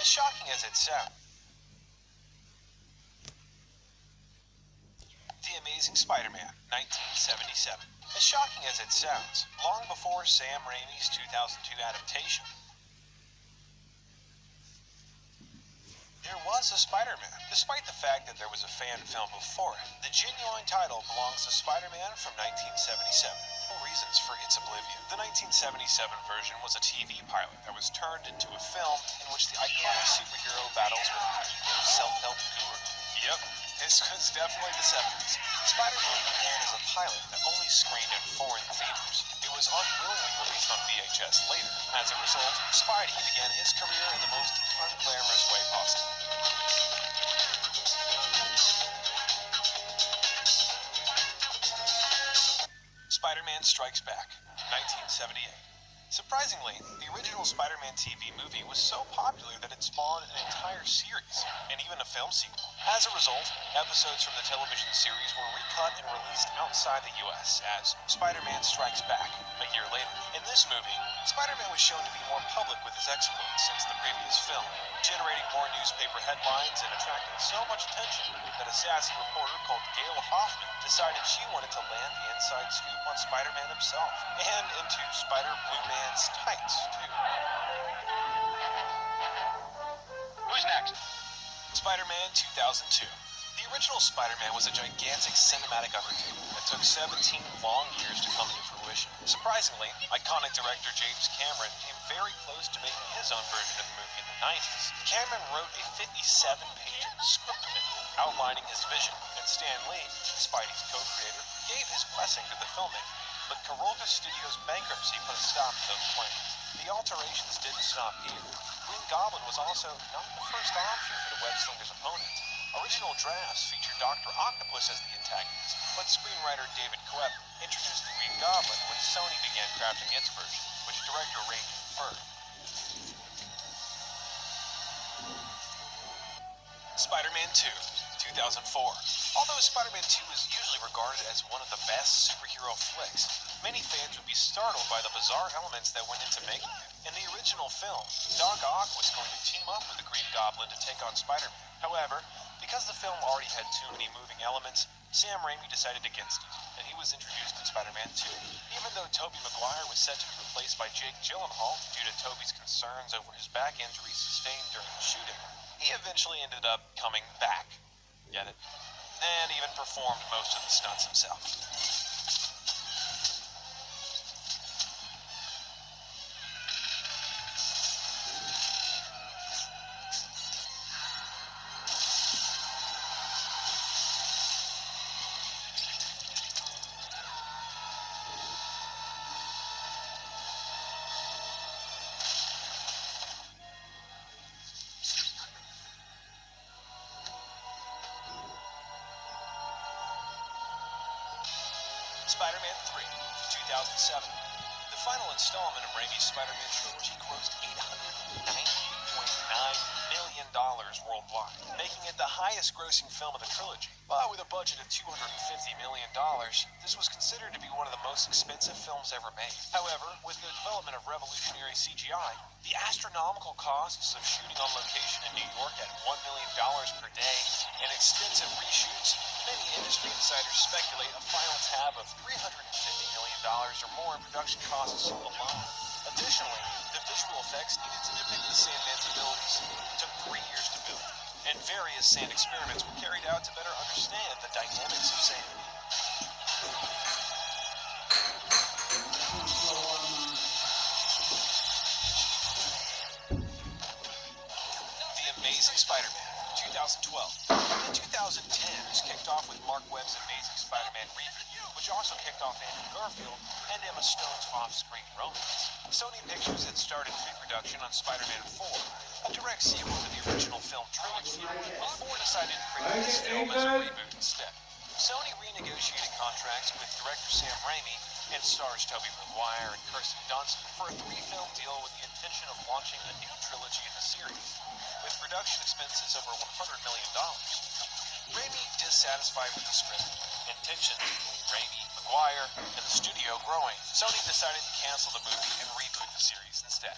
shocking as it sounds, The Amazing Spider-Man, 1977. As shocking as it sounds, long before Sam Raimi's 2002 adaptation, there was a Spider-Man. Despite the fact that there was a fan film before it, the genuine title belongs to Spider-Man from 1977. Reasons for its oblivion. The 1977 version was a TV pilot that was turned into a film in which the iconic superhero battles with an evil self-help guru. Yep, this was definitely the 70s. Spider-Man began as a pilot that only screened in foreign theaters. It was unwillingly released on VHS later. As a result, Spidey began his career in the most unglamorous way possible. Spider-Man Strikes Back, 1978. Surprisingly, the original Spider-Man TV movie was so popular that it spawned an entire series, and even a film sequel. As a result, episodes from the television series were recut and released outside the US as Spider-Man Strikes Back a year later. In this movie, Spider-Man was shown to be more public with his exploits since the previous film, generating more newspaper headlines and attracting so much attention that a sassy reporter called Gail Hoffman decided she wanted to land the inside scoop on Spider-Man himself, and into Spider-Blue Man's tights, too. Who's next? Spider-Man 2002. The original Spider-Man was a gigantic cinematic undertaking that took 17 long years to come to fruition. Surprisingly, iconic director James Cameron came very close to making his own version of the movie in the 90s. Cameron wrote a 57-page script outlining his vision, and Stan Lee, Spidey's co-creator, gave his blessing to the filmmaking. But Carolga Studios' bankruptcy put a stop to those plans. The alterations didn't stop here. Green Goblin was also not the first option for the web-slinger's opponent. Original drafts featured Dr. Octopus as the antagonist, but screenwriter David Koepp introduced the Green Goblin when Sony began crafting its version, which director Raimi preferred. Spider-Man 2, 2004. Although Spider-Man 2 is usually regarded as one of the best superhero flicks, many fans would be startled by the bizarre elements that went into making it. In the original film, Doc Ock was going to team up with the Green Goblin to take on Spider-Man. However, because the film already had too many moving elements, Sam Raimi decided against it, and he was introduced in Spider-Man 2. Even though Tobey Maguire was set to be replaced by Jake Gyllenhaal due to Tobey's concerns over his back injuries sustained during the shooting, he eventually ended up coming back. Get it? And even performed most of the stunts himself. Spider-Man 3, 2007. The final installment of Raimi's Spider-Man trilogy grossed $890.9 million worldwide, making it the highest-grossing film of the trilogy. But with a budget of $250 million, this was considered to be one of the most expensive films ever made. However, with the development of revolutionary CGI, the astronomical costs of shooting on location in New York at $1 million per day, and extensive reshoots, many industry insiders speculate a final tab of $350 million or more in production costs alone. Additionally, the visual effects needed to depict the Sandman's abilities took 3 years to build, and various sand experiments were carried out to better understand the dynamics of sand. The Amazing Spider-Man, 2012. The 2010s kicked off with Mark Webb's Amazing Spider-Man reboot, which also kicked off Andrew Garfield and Emma Stone's off-screen romance. Sony Pictures had started pre-production on Spider-Man 4, a direct sequel to the original film trilogy, before deciding to create this film as a reboot instead. Sony renegotiated contracts with director Sam Raimi and stars Tobey Maguire and Kirsten Dunst for a 3-film deal with the intention of launching a new trilogy in the series, with production expenses over $100 million. Raimi dissatisfied with the script, and tensions between Raimi, Maguire, and the studio growing, Sony decided to cancel the movie and reboot the series instead.